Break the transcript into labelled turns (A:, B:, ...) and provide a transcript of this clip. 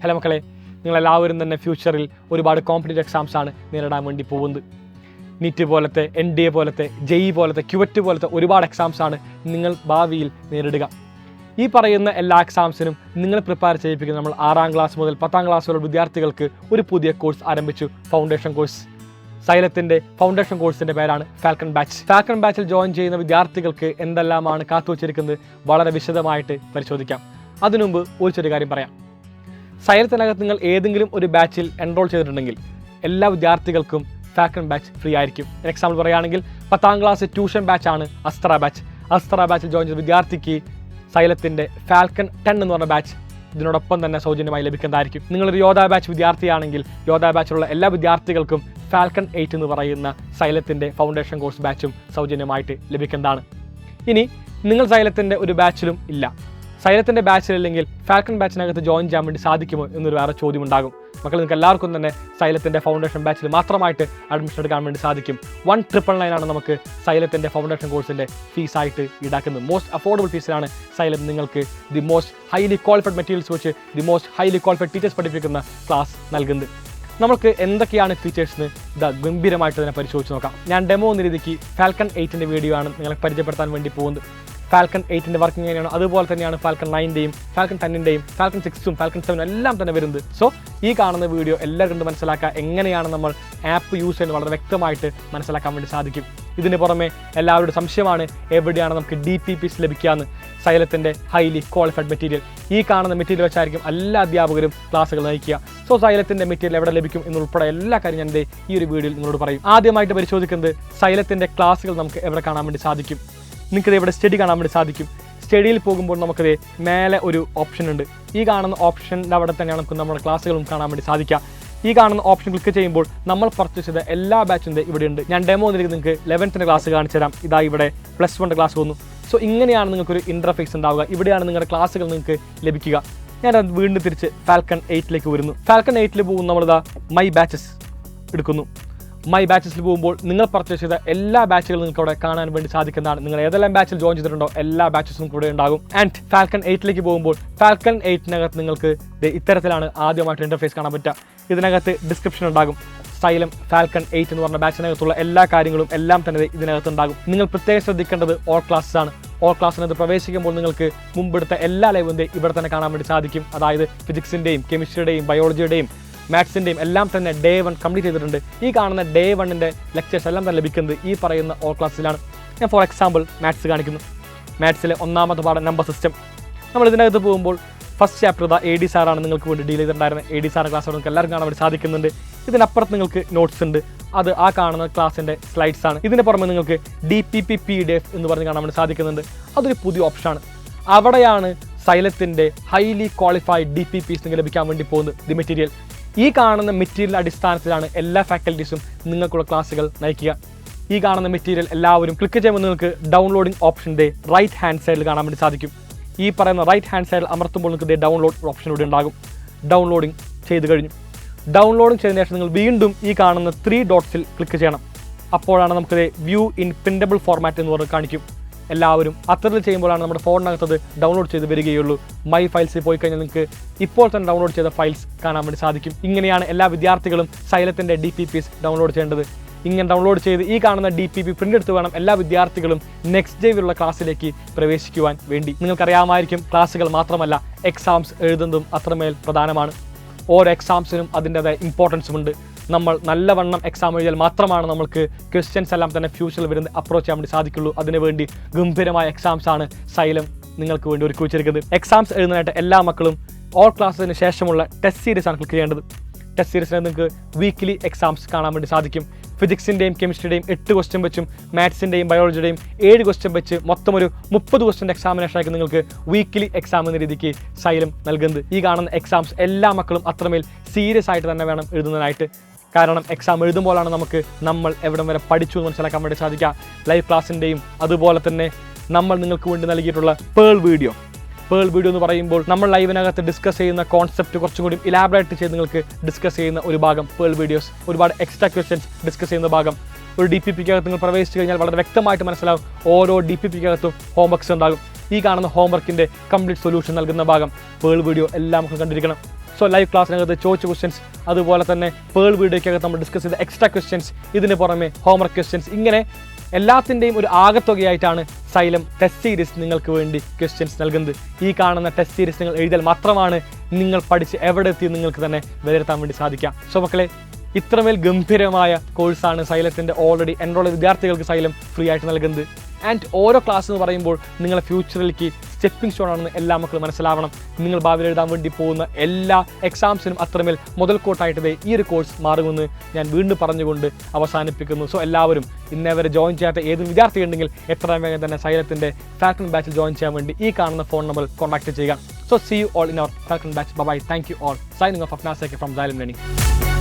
A: Hello മക്കളെ, നിങ്ങളെല്ലാവരും തന്നെ ഫ്യൂച്ചറിൽ ഒരുപാട് കോമ്പറ്റീറ്റീവ് എക്സാംസ് ആണ് നേരിടാൻ വേണ്ടി പോകുന്നത്. നീറ്റ് പോലത്തെ, NDA പോലത്തെ, JEE പോലത്തെ, ക്യുവറ്റ് പോലത്തെ ഒരുപാട് എക്സാംസ് ആണ് നിങ്ങൾ ഭാവിയിൽ നേരിടുക. ഈ പറയുന്ന എല്ലാ എക്സാംസിനും നിങ്ങൾ പ്രിപ്പയർ ചെയ്യിപ്പിക്കുന്ന നമ്മൾ 6ാം ക്ലാസ് മുതൽ 10ാം ക്ലാസ് വരെ വിദ്യാർത്ഥികൾക്ക് ഒരു പുതിയ കോഴ്സ് ആരംഭിച്ചു, ഫൗണ്ടേഷൻ കോഴ്സ്. സൈലത്തിൻ്റെ ഫൗണ്ടേഷൻ കോഴ്സിൻ്റെ പേരാണ് ഫാൽക്കൺ ബാച്ച്. ഫാൽക്കൺ ബാച്ചിൽ ജോയിൻ ചെയ്യുന്ന വിദ്യാർത്ഥികൾക്ക് എന്തെല്ലാമാണ് കാത്തുവച്ചിരിക്കുന്നത് വളരെ വിശദമായിട്ട് പരിശോധിക്കാം. അതിനുമുമ്പ് ഒരു ചെറിയ കാര്യം പറയാം. സൈലത്തിനകത്ത് നിങ്ങൾ ഏതെങ്കിലും ഒരു ബാച്ചിൽ എൻറോൾ ചെയ്തിട്ടുണ്ടെങ്കിൽ എല്ലാ വിദ്യാർത്ഥികൾക്കും ഫാൽക്കൺ ബാച്ച് ഫ്രീ ആയിരിക്കും. എക്സാമ്പിൾ പറയുകയാണെങ്കിൽ 10ാം ക്ലാസ് ട്യൂഷൻ ബാച്ചാണ് അസ്ത്ര ബാച്ച്. അസ്ത്ര ബാച്ചിൽ ജോയിൻ ചെയ്ത വിദ്യാർത്ഥിക്ക് സൈലത്തിൻ്റെ ഫാൽക്കൺ 10 എന്ന് പറഞ്ഞ ബാച്ച് ഇതിനോടൊപ്പം തന്നെ സൗജന്യമായി ലഭിക്കുന്നതായിരിക്കും. നിങ്ങളൊരു യോധ ബാച്ച് വിദ്യാർത്ഥിയാണെങ്കിൽ യോധ ബാച്ചിലുള്ള എല്ലാ വിദ്യാർത്ഥികൾക്കും ഫാൽക്കൺ 8 എന്ന് പറയുന്ന സൈലത്തിൻ്റെ ഫൗണ്ടേഷൻ കോഴ്സ് ബാച്ചും സൗജന്യമായിട്ട് ലഭിക്കുന്നതാണ്. ഇനി നിങ്ങൾ സൈലത്തിൻ്റെ ഒരു ബാച്ചിലും ഇല്ല, സൈലത്തിൻ്റെ ബാച്ചിലില്ലെങ്കിൽ ഫാൽക്കൺ ബാച്ചിനകത്ത് ജോയിൻ ചെയ്യാൻ വേണ്ടി സാധിക്കുമോ എന്നൊരു വേറെ ചോദ്യം ഉണ്ടാകും. മക്കൾ, നിങ്ങൾക്ക് എല്ലാവർക്കും തന്നെ സൈലത്തിൻ്റെ ഫൗണ്ടേഷൻ ബാച്ചിൽ മാത്രമായിട്ട് അഡ്മിഷൻ എടുക്കാൻ വേണ്ടി സാധിക്കും. 1,999 ആണ് നമുക്ക് സൈലത്തിൻ്റെ ഫൗണ്ടേഷൻ കോഴ്സിൻ്റെ ഫീസായിട്ട് ഈടാക്കുന്നത്. മോസ്റ്റ് അഫോർഡബിൾ ഫീസിലാണ് സൈലം നിങ്ങൾക്ക് the most highly qualified materials വെച്ച് the most highly qualified teachers പഠിപ്പിക്കുന്ന ക്ലാസ് നൽകുന്നത്. നമുക്ക് എന്തൊക്കെയാണ് ഫീച്ചേഴ്സ് ഇത് ഗംഭീരമായിട്ട് തന്നെ പരിശോധിച്ച് നോക്കാം. ഞാൻ ഡെമോ എന്ന രീതിക്ക് ഫാൽക്കൺ 8ൻ്റെ വീഡിയോ ആണ് നിങ്ങളെ പരിചയപ്പെടുത്താൻ വേണ്ടി പോകുന്നത്. ഫാൽക്കൺ 8ൻ്റെ വർക്കിംഗ് എങ്ങനെയാണ്, അതുപോലെ തന്നെയാണ് ഫാൽക്കൺ 9ൻ്റെയും ഫാൽക്കൺ 10ൻ്റെയും ഫാൽക്കൺ 6ഉം ഫാൽക്കൺ 7 എല്ലാം തന്നെ വരുന്നത്. സോ ഈ കാണുന്ന വീഡിയോ എല്ലാവരും കണ്ട് മനസ്സിലാക്കുക, എങ്ങനെയാണ് നമ്മൾ ആപ്പ് യൂസ് ചെയ്യുന്നത് വളരെ വ്യക്തമായിട്ട് മനസ്സിലാക്കാൻ വേണ്ടി സാധിക്കും. ഇതിന് പുറമെ എല്ലാവരുടെ സംശയമാണ് എവിടെയാണ് നമുക്ക് DPPs ലഭിക്കുകയെന്ന്. സൈലത്തിൻ്റെ ഹൈലി ക്വാളിഫൈഡ് മെറ്റീരിയൽ, ഈ കാണുന്ന മെറ്റീരിയൽ വെച്ചായിരിക്കും എല്ലാ അധ്യാപകരും ക്ലാസ്സുകൾ നയിക്കുക. സോ സൈലത്തിൻ്റെ മെറ്റീരിയൽ എവിടെ ലഭിക്കും എന്നുൾപ്പെടെ എല്ലാ കാര്യം ഞാൻ ഈ ഒരു വീഡിയോയിൽ നിങ്ങളോട് പറയും. ആദ്യമായിട്ട് പരിശോധിക്കുന്നത് സൈലത്തിൻ്റെ ക്ലാസ്സുകൾ നമുക്ക് എവിടെ കാണാൻ വേണ്ടി സാധിക്കും. നിങ്ങൾക്കിത് ഇവിടെ സ്റ്റഡി കാണാൻ വേണ്ടി സാധിക്കും. സ്റ്റഡിയിൽ പോകുമ്പോൾ നമുക്കത് മേലെ ഒരു ഓപ്ഷൻ ഉണ്ട്. ഈ കാണുന്ന ഓപ്ഷൻ്റെ അവിടെ തന്നെയാണ് നമുക്ക് നമ്മുടെ ക്ലാസ്സുകളും കാണാൻ വേണ്ടി സാധിക്കുക. ഈ കാണുന്ന ഓപ്ഷൻ ക്ലിക്ക് ചെയ്യുമ്പോൾ നമ്മൾ പർച്ചേസ് ചെയ്ത എല്ലാ ബാച്ചിൻ്റെ ഇവിടെ ഉണ്ട്. ഞാൻ ഡെമോ നിങ്ങൾക്ക് 11th ക്ലാസ് കാണിച്ചു തരാം. ഇതാ ഇവിടെ +1 ക്ലാസ് വന്നു. സോ ഇങ്ങനെയാണ് നിങ്ങൾക്കൊരു ഇൻ്റർഫേസ് ഉണ്ടാവുക. ഇവിടെയാണ് നിങ്ങളുടെ ക്ലാസ്സുകൾ നിങ്ങൾക്ക് ലഭിക്കുക. ഞാൻ വീണ്ടും തിരിച്ച് ഫാൽക്കൺ 8ലേക്ക് വരുന്നു. ഫാൽക്കൺ 8ൽ പോകും നമ്മളിതാ മൈ ബാച്ചസ് എടുക്കുന്നു. മൈ ബാച്ചസിൽ പോകുമ്പോൾ നിങ്ങൾ പർച്ചേസ് ചെയ്ത എല്ലാ ബാച്ചുകളും നിങ്ങൾക്ക് അവിടെ കാണാൻ വേണ്ടി സാധിക്കുന്നതാണ്. നിങ്ങൾ ഏതെല്ലാം ബാച്ചിൽ ജോയിൻ ചെയ്തിട്ടുണ്ടോ എല്ലാ ബാച്ചസും ഇവിടെ ഉണ്ടാകും. ആൻഡ് ഫാൽക്കൺ 8ലേക്ക് പോകുമ്പോൾ ഫാൽക്കൺ 8നകത്ത് നിങ്ങൾക്ക് ഇത്തരത്തിലാണ് ആദ്യമായിട്ട് ഇൻ്റർഫേസ് കാണാൻ പറ്റുക. ഇതിനകത്ത് ഡിസ്ക്രിപ്ഷൻ ഉണ്ടാകും. സൈലം ഫാൽക്കൺ 8 എന്ന് പറഞ്ഞ ബാച്ചിനകത്തുള്ള എല്ലാ കാര്യങ്ങളും എല്ലാം തന്നെ ഇതിനകത്ത് ഉണ്ടാകും. നിങ്ങൾ പ്രത്യേകം ശ്രദ്ധിക്കേണ്ടത് ഓൾ ക്ലാസ്സസ് ആണ്. ഓൾ ക്ലാസ്സിനകത്ത് പ്രവേശിക്കുമ്പോൾ നിങ്ങൾക്ക് മുമ്പെടുത്ത എല്ലാ ലൈവും ഇവിടെ തന്നെ കാണാൻ വേണ്ടി സാധിക്കും. അതായത് ഫിസിക്സിൻ്റെയും കെമിസ്ട്രിയുടെയും ബയോളജിയുടെയും മാത്സിൻ്റെയും എല്ലാം തന്നെ Day 1 കംപ്ലീറ്റ് ചെയ്തിട്ടുണ്ട്. ഈ കാണുന്ന Day 1ൻ്റെ ലെക്ചേഴ്സ് എല്ലാം തന്നെ ലഭിക്കുന്നത് ഈ പറയുന്ന ഓൾ ക്ലാസ്സിലാണ്. ഞാൻ ഫോർ എക്സാമ്പിൾ മാത്സ് കാണിക്കുന്നു. മാത്സിലെ 1ാമത്തെ പാഠം നമ്പർ സിസ്റ്റം. നമ്മൾ ഇതിനകത്ത് പോകുമ്പോൾ ഫസ്റ്റ് ചാപ്റ്റർ AD സാറാണ് നിങ്ങൾക്ക് വേണ്ടി ഡീൽ ചെയ്തിട്ടുണ്ടായിരുന്നത്. AD സാറിൻ്റെ ക്ലാസ് നിങ്ങൾക്ക് എല്ലാവരും കാണാൻ വേണ്ടി സാധിക്കുന്നുണ്ട്. ഇതിനപ്പുറത്ത് നിങ്ങൾക്ക് നോട്ട്സ് ഉണ്ട്. അത് ആ കാണുന്ന ക്ലാസ്സിൻ്റെ സ്ലൈഡ്സ് ആണ്. ഇതിന് പുറമെ നിങ്ങൾക്ക് DPP PDF എന്ന് പറഞ്ഞ് കാണാൻ വേണ്ടി സാധിക്കുന്നുണ്ട്. അതൊരു പുതിയ ഓപ്ഷനാണ്. അവിടെയാണ് സൈലത്തിൻ്റെ ഹൈലി ക്വാളിഫൈഡ് DPPs നിങ്ങൾക്ക് ലഭിക്കാൻ വേണ്ടി പോകുന്നത്. ദി മെറ്റീരിയൽ, ഈ കാണുന്ന മെറ്റീരിയൽ അടിസ്ഥാനത്തിലാണ് എല്ലാ ഫാക്കൽറ്റീസും നിങ്ങൾക്കുള്ള ക്ലാസ്സുകൾ നയിക്കുക. ഈ കാണുന്ന മെറ്റീരിയൽ എല്ലാവരും ക്ലിക്ക് ചെയ്യുമ്പോൾ നിങ്ങൾക്ക് ഡൗൺലോഡിംഗ് ഓപ്ഷൻ്റെ റൈറ്റ് ഹാൻഡ് സൈഡിൽ കാണാൻ വേണ്ടി സാധിക്കും. ഈ പറയുന്ന റൈറ്റ് ഹാൻഡ് സൈഡിൽ അമർത്തുമ്പോൾ നിങ്ങൾക്ക് ഡൗൺലോഡ് ഓപ്ഷൻ ഇവിടെ ഉണ്ടാകും. ഡൗൺലോഡിംഗ് ചെയ്ത് കഴിഞ്ഞു. ഡൗൺലോഡിംഗ് ചെയ്തതിന് ശേഷം നിങ്ങൾ വീണ്ടും ഈ കാണുന്ന 3 ഡോട്ട്സിൽ ക്ലിക്ക് ചെയ്യണം. അപ്പോഴാണ് നമുക്കത് വ്യൂ ഇൻ പ്രിൻ്റബിൾ ഫോർമാറ്റ് എന്ന് പറഞ്ഞ് കാണിക്കും. എല്ലാവരും അത്തരത്തിൽ ചെയ്യുമ്പോഴാണ് നമ്മുടെ ഫോണിനകത്തത് ഡൗൺലോഡ് ചെയ്ത് വരികയുള്ളൂ. മൈ ഫയൽസിൽ പോയി കഴിഞ്ഞാൽ നിങ്ങൾക്ക് ഇപ്പോൾ തന്നെ ഡൗൺലോഡ് ചെയ്ത ഫയൽസ് കാണാൻ വേണ്ടി സാധിക്കും. ഇങ്ങനെയാണ് എല്ലാ വിദ്യാർത്ഥികളും സൈലത്തിൻ്റെ DPPs ഡൗൺലോഡ് ചെയ്യേണ്ടത്. ഇങ്ങനെ ഡൗൺലോഡ് ചെയ്ത് ഈ കാണുന്ന DPP പ്രിൻ്റ് എടുത്ത് വേണം എല്ലാ വിദ്യാർത്ഥികളും നെക്സ്റ്റ് ഡേയിലുള്ള ക്ലാസ്സിലേക്ക് പ്രവേശിക്കുവാൻ വേണ്ടി. നിങ്ങൾക്കറിയാമായിരിക്കും, ക്ലാസ്സുകൾ മാത്രമല്ല എക്സാംസ് എഴുതുന്നതും അത്രമേൽ പ്രധാനമാണ്. ഓരോ എക്സാംസിനും അതിൻ്റെതായ ഇമ്പോർട്ടൻസും ഉണ്ട്. നമ്മൾ നല്ലവണ്ണം എക്സാം എഴുതിയാൽ മാത്രമാണ് നമുക്ക് ക്വസ്റ്റ്യൻസ് എല്ലാം തന്നെ ഫ്യൂച്ചറിൽ വരുന്നത് അപ്രോച്ച് ചെയ്യാൻ വേണ്ടി സാധിക്കുള്ളൂ. അതിനുവേണ്ടി ഗംഭീരമായ എക്സാംസ് ആണ് സൈലം നിങ്ങൾക്ക് വേണ്ടി ഒരുക്കി വെച്ചിരിക്കുന്നത്. എക്സാംസ് എഴുതുന്നതായിട്ട് എല്ലാ മക്കളും ഓൾ ക്ലാസ്സിന് ശേഷമുള്ള ടെസ്റ്റ് സീരീസ് ആണ് ക്ലിക്ക് ചെയ്യേണ്ടത്. ടെസ്റ്റ് സീരീസിന് നിങ്ങൾക്ക് വീക്ക്ലി എക്സാംസ് കാണാൻ വേണ്ടി സാധിക്കും. ഫിസിക്സിൻ്റെയും കെമിസ്ട്രിയുടെയും 8 ക്വസ്റ്റ്യൻ വെച്ചും മാത്സിൻ്റെയും ബയോളജിയുടെയും 7 ക്വസ്റ്റ്യൻ വെച്ച് മൊത്തം ഒരു 30 ക്വസ്റ്റ്യൻ എക്സാമിനേഷനായിരിക്കും നിങ്ങൾക്ക് വീക്ക്ലി എക്സാം എന്ന രീതിക്ക് സൈലം നൽകുന്നത്. ഈ കാണുന്ന എക്സാംസ് എല്ലാ മക്കളും അത്രമേൽ സീരിയസ് ആയിട്ട് തന്നെ വേണം എഴുതുന്നതിനായിട്ട്. കാരണം എക്സാം എഴുതുമ്പോഴാണ് നമുക്ക് നമ്മൾ എവിടം വരെ പഠിച്ചു എന്ന് മനസ്സിലാക്കാൻ വേണ്ടി സാധിക്കുക. ലൈവ് ക്ലാസ്സിൻ്റെയും അതുപോലെ തന്നെ നമ്മൾ നിങ്ങൾക്ക് വേണ്ടി നൽകിയിട്ടുള്ള പേൾ വീഡിയോ എന്ന് പറയുമ്പോൾ നമ്മൾ ലൈവിനകത്ത് ഡിസ്കസ് ചെയ്യുന്ന കോൺസെപ്റ്റ് കുറച്ചും കൂടി ഇലാബറേറ്റ് ചെയ്ത് നിങ്ങൾക്ക് ഡിസ്കസ് ചെയ്യുന്ന ഒരു ഭാഗം പേൾ വീഡിയോസ്. ഒരുപാട് എക്സ്ട്രാ ക്വസ്റ്റ്യൻസ് ഡിസ്കസ് ചെയ്യുന്ന ഭാഗം. ഒരു DPPക്കകത്ത് നിങ്ങൾ പ്രവേശിച്ചു കഴിഞ്ഞാൽ വളരെ വ്യക്തമായിട്ട് മനസ്സിലാവും. ഓരോ DPPക്കകത്തും ഹോംവർക്ക്സ് ഉണ്ടാകും. ഈ കാണുന്ന ഹോംവർക്കിൻ്റെ കംപ്ലീറ്റ് സൊല്യൂഷൻ നൽകുന്ന ഭാഗം പേൾ വീഡിയോ എല്ലാം നമുക്ക് കണ്ടിരിക്കണം. സോ ലൈവ് ക്ലാസ്സിനകത്ത് ചോദിച്ച ക്വസ്റ്റ്യൻസ്, അതുപോലെ തന്നെ പേൾ വീഡിയോയ്ക്കകത്ത് നമ്മൾ ഡിസ്കസ് ചെയ്ത എക്സ്ട്രാ ക്വസ്റ്റ്യൻസ്, ഇതിന് പുറമെ ഹോംവർക്ക് ക്വസ്റ്റ്യൻസ്, ഇങ്ങനെ എല്ലാത്തിൻ്റെയും ഒരു ആകത്തുകയായിട്ടാണ് സൈലം ടെസ്റ്റ് സീരീസ് നിങ്ങൾക്ക് വേണ്ടി ക്വസ്റ്റ്യൻസ് നൽകുന്നത്. ഈ കാണുന്ന ടെസ്റ്റ് സീരീസ് നിങ്ങൾ എഴുതിയാൽ മാത്രമാണ് നിങ്ങൾ പഠിച്ച് എവിടെ എത്തി നിങ്ങൾക്ക് തന്നെ വിലയിരുത്താൻ വേണ്ടി സാധിക്കുക. സോ മക്കളെ, ഇത്രമേൽ ഗംഭീരമായ കോഴ്സാണ് സൈലത്തിൻ്റെ ഓൾറെഡി എൻറോൾ വിദ്യാർത്ഥികൾക്ക് സൈലം ഫ്രീ ആയിട്ട് നൽകുന്നത്. ആൻഡ് ഓരോ ക്ലാസ് എന്ന് പറയുമ്പോൾ നിങ്ങളെ ഫ്യൂച്ചറിലേക്ക് സ്റ്റെപ്പിംഗ് സ്റ്റോൺ ആണെന്ന് എല്ലാ മക്കളും മനസ്സിലാവണം. നിങ്ങൾ ഭാവിയിൽ എഴുതാൻ വേണ്ടി പോകുന്ന എല്ലാ എക്സാംസിനും അത്രമേൽ മുതൽക്കോട്ടായിട്ട് ഈ ഒരു കോഴ്സ് മാറുമെന്ന് ഞാൻ വീണ്ടും പറഞ്ഞുകൊണ്ട് അവസാനിപ്പിക്കുന്നു. സോ എല്ലാവരും ഇന്നേവരെ ജോയിൻ ചെയ്യാത്ത ഏതൊരു വിദ്യാർത്ഥി ഉണ്ടെങ്കിൽ എത്രയും വേഗം തന്നെ സൈലത്തിൻ്റെ ഫാൽക്കൺ ബാച്ചിൽ ജോയിൻ ചെയ്യാൻ വേണ്ടി ഈ കാണുന്ന ഫോൺ നമ്പർ കോൺടാക്ട് ചെയ്യുക. So see you all in our falcon batch. Bye. Thank you all. Signing off Afnas from Xylem Learning.